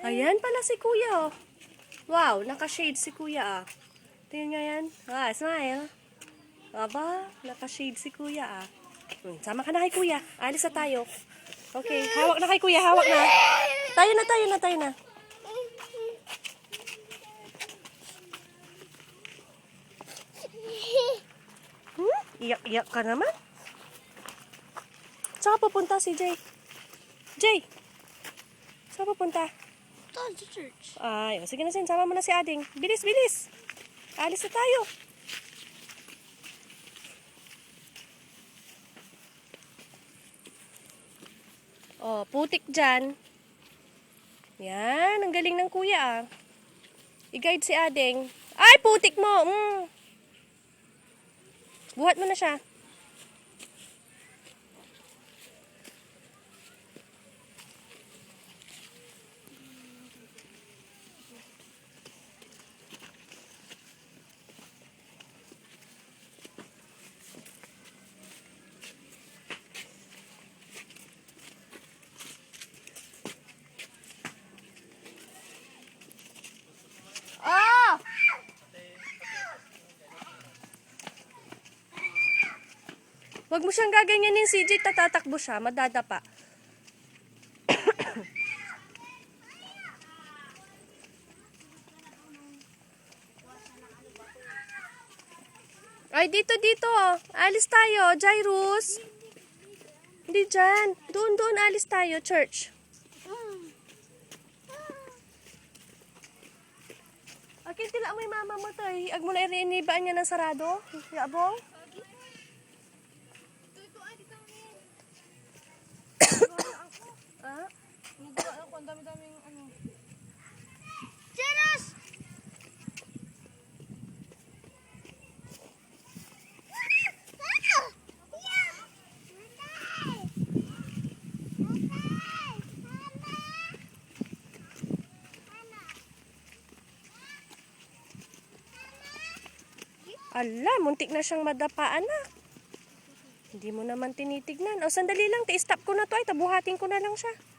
Ayan pala si kuya, oh. Wow, naka-shade si kuya, ah. Tingnan nga yan. Ah, smile. Aba, naka-shade si kuya, ah. Sama ka na kay kuya. Alis na tayo. Okay, hawak na kay kuya, hawak na. Tayo na, tayo na, tayo na. Iyak-iyak ka naman. Saan ka pupunta si Jay? Jay! Saan pupunta? To the church. Ay, sige na sin, sama mo na si Ading. Bilis, bilis! Alis na tayo. Oh, putik dyan. Yan, ang galing ng kuya, ah. I-guide si Ading. Ay, putik mo! Buhat mo na siya. Ah! Wag mo siyang gaganyanin, CJ. Tatatakbo siya. Madadapa. Ay, dito, dito. Alis tayo. Jairus. Hindi dyan. Doon, doon. Alis tayo. Church. Akin tila mo yung mama mo to. Ag mo na irinibaan niya ng sarado. Yabong. Ah? Nagawa ako, ang dami-daming ano. Cheers! Ala, muntik na siyang madapaan na. Hindi mo naman tinitignan. O, sandali lang. I-stop ko na to. Ay, tabuhatin ko na lang siya.